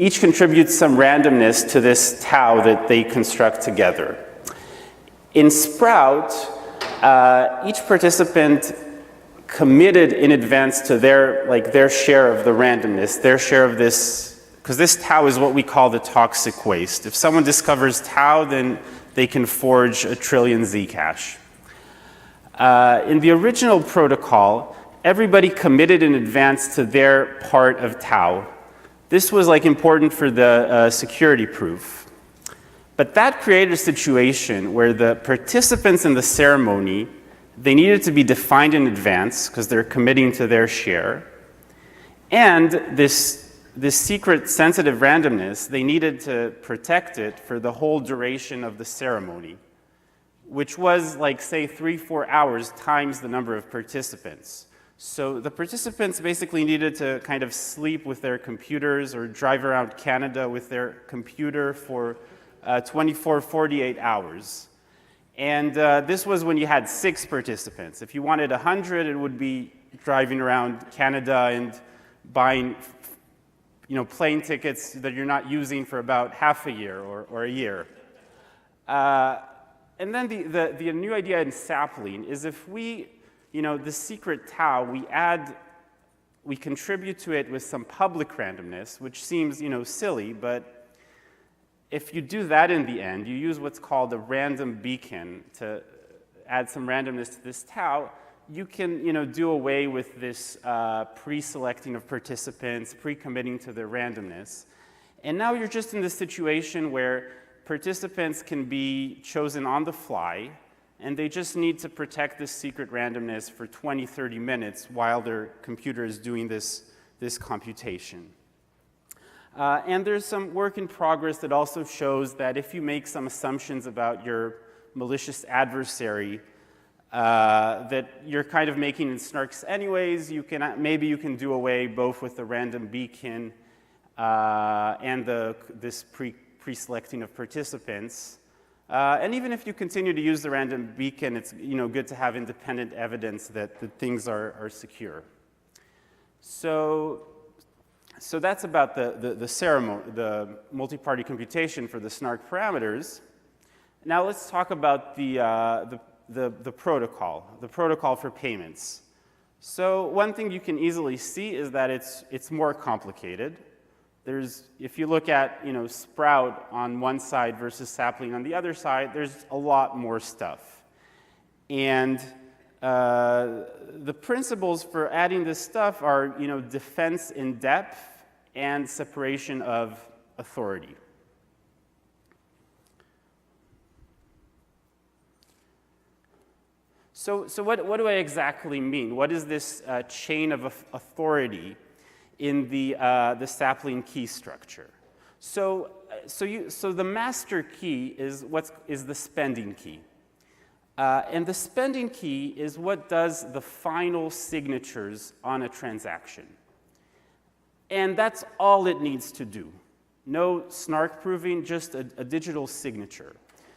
each contributes some randomness to this tau that they construct together. In Sprout, each participant committed in advance to their share of the randomness, their share of this, because this tau is what we call the toxic waste. If someone discovers tau, then they can forge 1 trillion Zcash. In the original protocol, everybody committed in advance to their part of tau. This was important for the security proof. But that created a situation where the participants in the ceremony, they needed to be defined in advance because they're committing to their share. And this secret sensitive randomness, they needed to protect it for the whole duration of the ceremony, which was say 3-4 hours times the number of participants. So the participants basically needed to kind of sleep with their computers or drive around Canada with their computer for 24, 48 hours. And this was when you had 6 participants. If you wanted 100, it would be driving around Canada and buying plane tickets that you're not using for about half a year or a year. And then the new idea in Sapling is if we, the secret tau, we contribute to it with some public randomness, which seems, silly, but if you do that in the end, you use what's called a random beacon to add some randomness to this tau, you can, do away with this pre-selecting of participants, pre-committing to their randomness. And now you're just in this situation where participants can be chosen on the fly, and they just need to protect this secret randomness for 20, 30 minutes while their computer is doing this computation. And there's some work in progress that also shows that if you make some assumptions about your malicious adversary that you're kind of making in snarks anyways, maybe you can do away both with the random beacon and this pre-selecting of participants. And even if you continue to use the random beacon, it's good to have independent evidence that things are secure. So that's about the ceremony, the multi-party computation for the snark parameters. Now let's talk about the protocol for payments. So one thing you can easily see is that it's more complicated. If you look at Sprout on one side versus Sapling on the other side, there's a lot more stuff. And the principles for adding this stuff are defense in depth and separation of authority. So what do I exactly mean? What is this chain of authority in the Sapling key structure? So the master key is the spending key. And the spending key is what does the final signatures on a transaction. And that's all it needs to do. No snark proving, just a digital signature.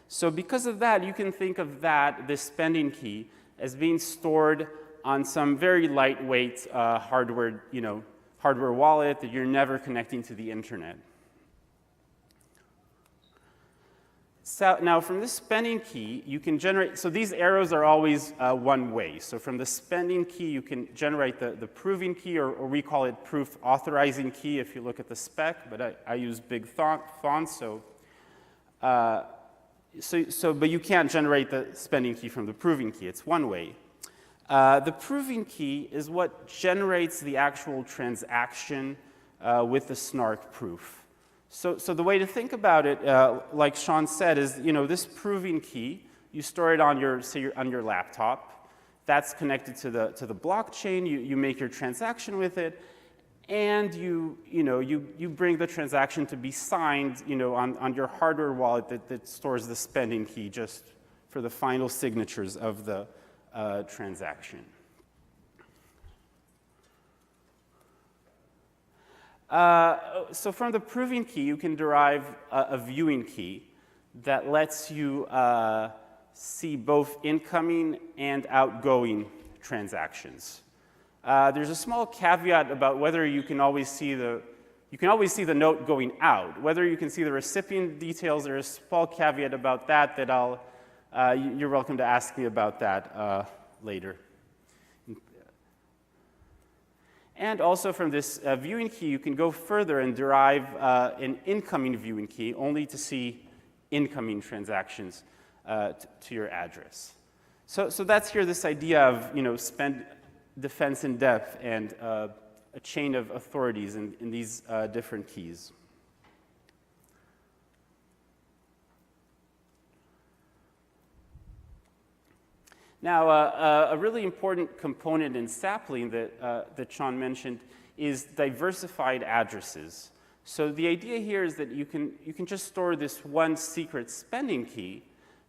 So because of that, you can think of this spending key, as being stored on some very lightweight hardware wallet that you're never connecting to the internet. So now from this spending key, you can generate, so these arrows are always one way. So from the spending key, you can generate the proving key, or we call it proof authorizing key if you look at the spec, but I use big fonts, but you can't generate the spending key from the proving key. It's one way. The proving key is what generates the actual transaction with the snark proof. So the way to think about it, like Sean said, is this proving key, you store it on your laptop. That's connected to the blockchain. You make your transaction with it, and you bring the transaction to be signed on your hardware wallet that stores the spending key just for the final signatures of the transaction. So from the proving key, you can derive a viewing key that lets you see both incoming and outgoing transactions. There's a small caveat about whether you can always see you can always see the note going out. Whether you can see the recipient details, there's a small caveat about that you're welcome to ask me about that later. And also from this viewing key, you can go further and derive an incoming viewing key only to see incoming transactions to your address. So that's here this idea of spend, defense in depth, and a chain of authorities in these different keys. Now, a really important component in Sapling that Sean mentioned is diversified addresses. So the idea here is that you can just store this one secret spending key,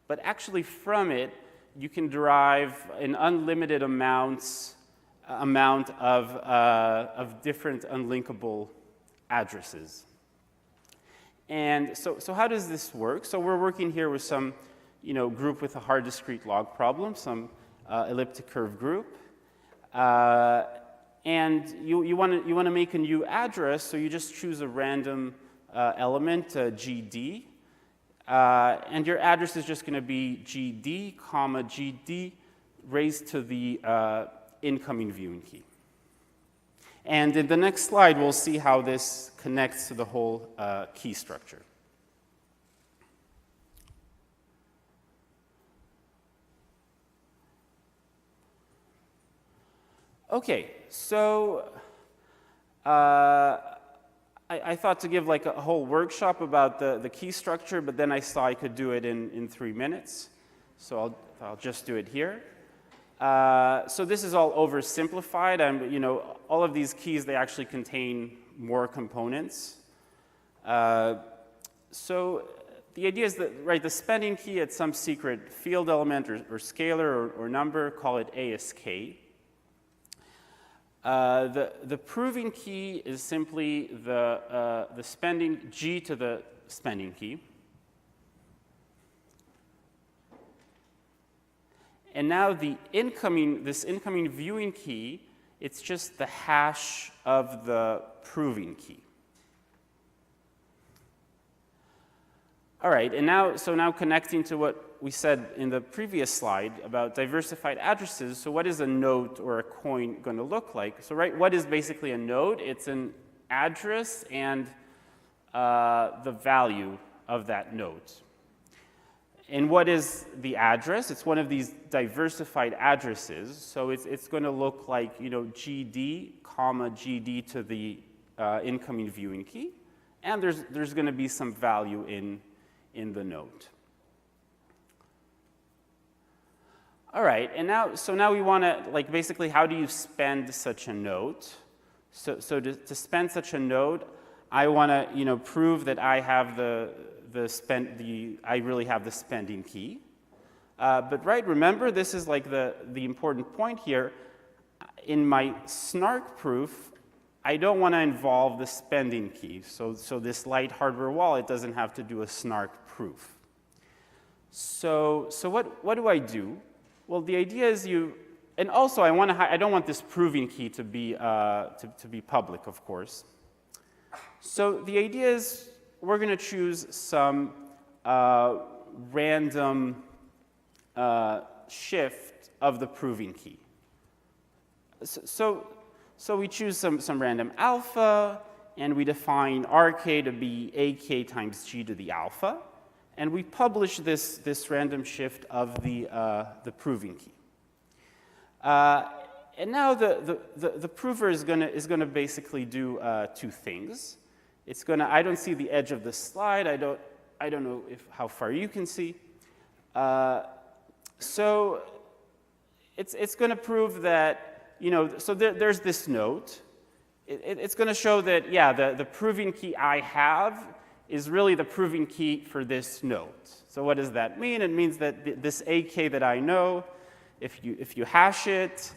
but actually from it, you can derive an unlimited amount of different unlinkable addresses. And so how does this work? So we're working here with some group with a hard discrete log problem, some elliptic curve group. And you want to make a new address, so you just choose a random element, GD. And your address is just going to be GD, comma, GD, raised to the incoming viewing key. And in the next slide, we'll see how this connects to the whole key structure. Okay, so I thought to give like a whole workshop about the key structure, but then I saw I could do it in 3 minutes. So I'll just do it here. So this is all oversimplified, and all of these keys, they actually contain more components. So the idea is that, right, the spending key at some secret field element or scalar or number, call it ASK. The proving key is simply the spending G to the spending key. And now this incoming viewing key, it's just the hash of the proving key. All right, and now connecting to what we said in the previous slide about diversified addresses, so what is a note or a coin going to look like? So right, what is basically a note? It's an address and the value of that note. And what is the address? It's one of these diversified addresses, so it's going to look like GD, comma, GD to the incoming viewing key, and there's going to be some value in the note. All right, and now we want to, basically, how do you spend such a note? So to spend such a note, I want to, prove that I have I really have the spending key. But right, remember, this is like the important point here. In my snark proof, I don't want to involve the spending key. So this light hardware wallet doesn't have to do a snark proof. So what do I do? Well, the idea is and also I don't want this proving key to be public, of course. So the idea is we're going to choose some random shift of the proving key. So we choose some random alpha, and we define RK to be AK times G to the alpha, and we publish this random shift of the proving key. And now the prover is gonna basically do two things. It's gonna, I don't see the edge of the slide. I don't know how far you can see. So it's gonna prove that, so there's this note. It's gonna show that, yeah, the proving key I have is really the proving key for this note. So what does that mean? It means that this AK that I know, if you hash it,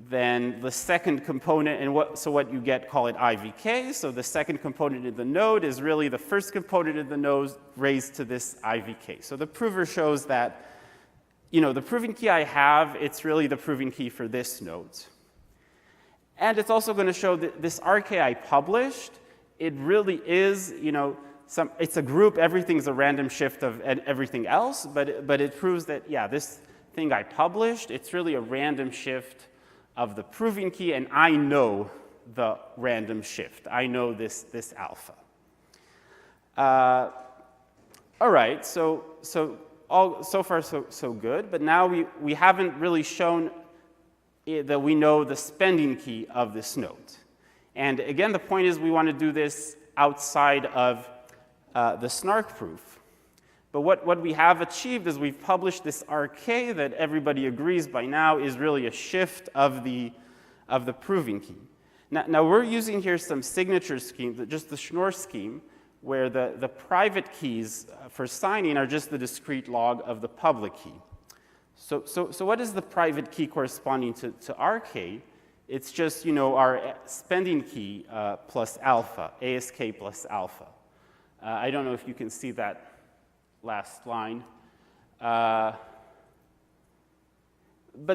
then the second component, and what you get, call it IVK. So the second component in the node is really the first component in the node raised to this IVK. So the prover shows that, the proving key I have, it's really the proving key for this node. And it's also going to show that this RK I published it really is, it's a group, everything's a random shift of everything else, but it proves that, yeah, this thing I published, it's really a random shift of the proving key, and I know the random shift. I know this alpha. All right, so far so good, but now we haven't really shown that we know the spending key of this node. And again, the point is we want to do this outside of the snark proof. But what we have achieved is we've published this RK that everybody agrees by now is really a shift of the proving key. Now we're using here some signature scheme, just the Schnorr scheme, where the private keys for signing are just the discrete log of the public key. So what is the private key corresponding to RK? It's just, our spending key plus alpha, ASK plus alpha. I don't know if you can see that last line. But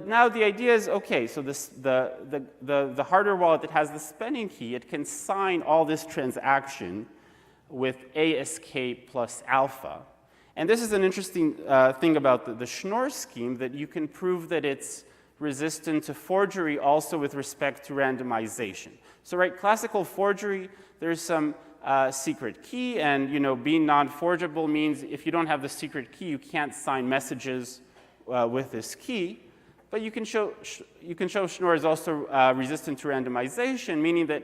now the idea is, okay, so the hardware wallet that has the spending key, it can sign all this transaction with ASK plus alpha. And this is an interesting thing about the Schnorr scheme, that you can prove that it's resistant to forgery also with respect to randomization. So right, classical forgery, there's some secret key, and being non-forgeable means if you don't have the secret key, you can't sign messages with this key. But you can show Schnorr is also resistant to randomization, meaning that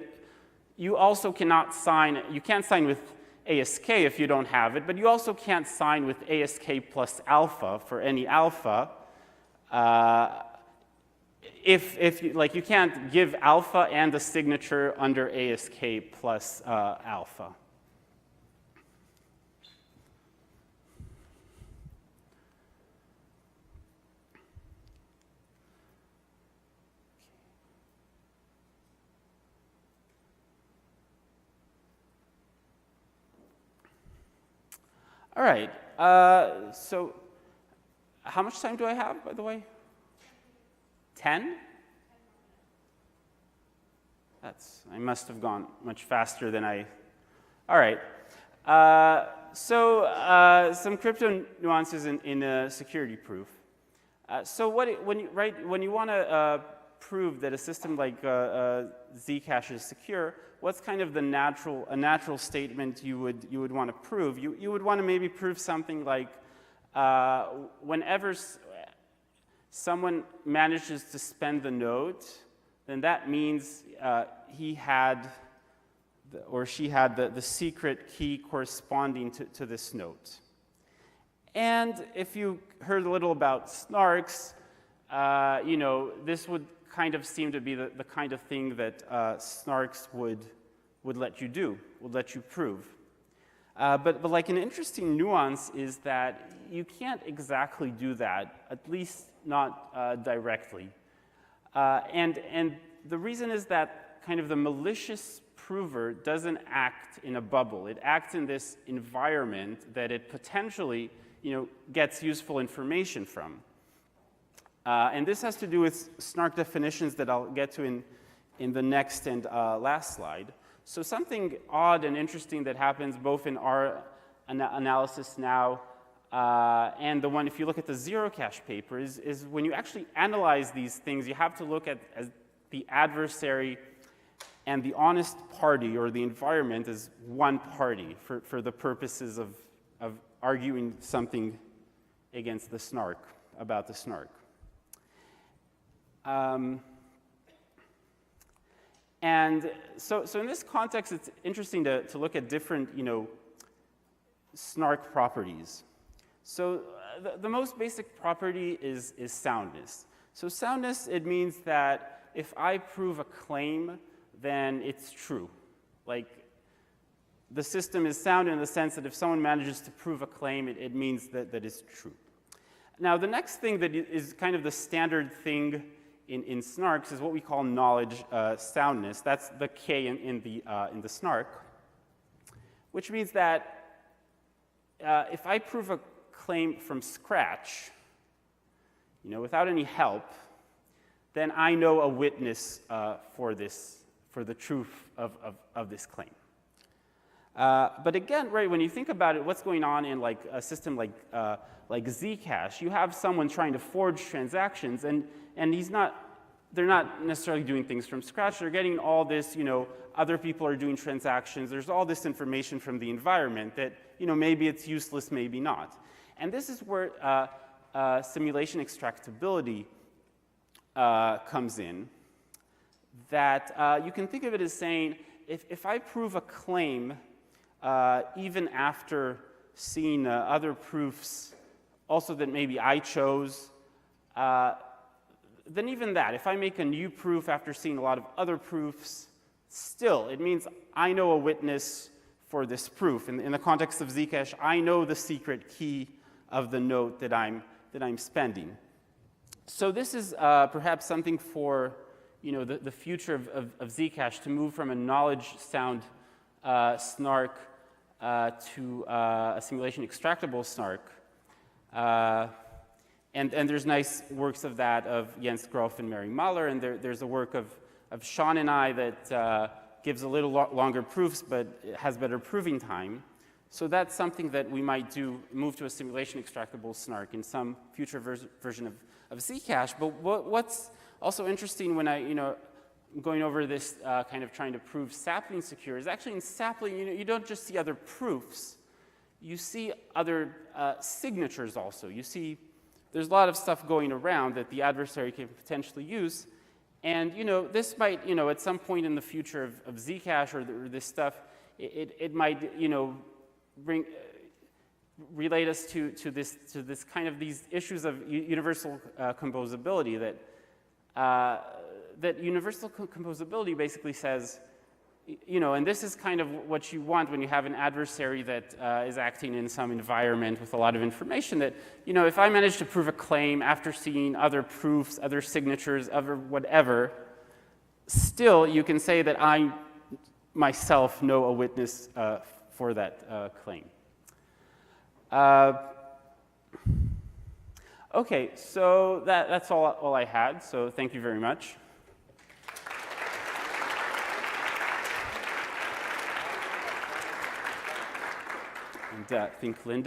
you also cannot sign, you can't sign with ASK if you don't have it, but you also can't sign with ASK plus alpha for any alpha. If you can't give alpha and the signature under ASK plus alpha. All right, so how much time do I have, by the way? 10? I must have gone much faster than I. All right. Some crypto nuances in a security proof. When you want to prove that a system like Zcash is secure, what's kind of a natural statement you would want to prove? You would want to maybe prove something like whenever someone manages to spend the node, then that means he had or she had the secret key corresponding to this node. And if you heard a little about snarks, this would kind of seem to be the kind of thing that snarks would let you do, would let you prove. But like an interesting nuance is that you can't exactly do that, at least not directly. And the reason is that kind of the malicious prover doesn't act in a bubble. It acts in this environment that it potentially gets useful information from. And this has to do with snark definitions that I'll get to in the next and last slide. So something odd and interesting that happens both in our analysis now and the one, if you look at the Zerocash paper, is when you actually analyze these things, you have to look at as the adversary and the honest party or the environment as one party for the purposes of arguing something against the snark, about the snark. And so in this context, it's interesting to look at different, snark properties. So the most basic property is soundness. So soundness, it means that if I prove a claim, then it's true. Like, the system is sound in the sense that if someone manages to prove a claim, it means that it's true. Now, the next thing that is kind of the standard thing in snarks is what we call knowledge soundness. That's the K in the snark, which means that if I prove a claim from scratch, without any help, then I know a witness for the truth of this claim. But again, right, when you think about it, what's going on in like a system like Zcash, you have someone trying to forge transactions, and they're not necessarily doing things from scratch. They're getting all this, other people are doing transactions. There's all this information from the environment that, maybe it's useless, maybe not. And this is where simulation extractability comes in, that you can think of it as saying, if I prove a claim, even after seeing other proofs also that maybe I chose, then even that, if I make a new proof after seeing a lot of other proofs, still, it means I know a witness for this proof. In the context of Zcash, I know the secret key of the note that I'm spending. So this is perhaps something for the future of Zcash, to move from a knowledge sound snark to a simulation extractable snark. And there's nice works of that of Jens Groff and Mary Mahler, and there's a work of Sean and I that gives a little longer proofs but has better proving time. So that's something that we might move to a simulation extractable snark in some future version of Zcash. But what's also interesting when I'm going over this kind of trying to prove Sapling secure is actually in Sapling, you don't just see other proofs. You see other signatures also. You see there's a lot of stuff going around that the adversary can potentially use. And this might, at some point in the future of Zcash or this stuff, it might, relate us to this kind of these issues of universal composability, that universal composability basically says, and this is kind of what you want when you have an adversary that is acting in some environment with a lot of information, that, if I manage to prove a claim after seeing other proofs, other signatures, other whatever, still you can say that I myself know a witness for that claim. Okay, so that's all I had, so thank you very much. And I think Linda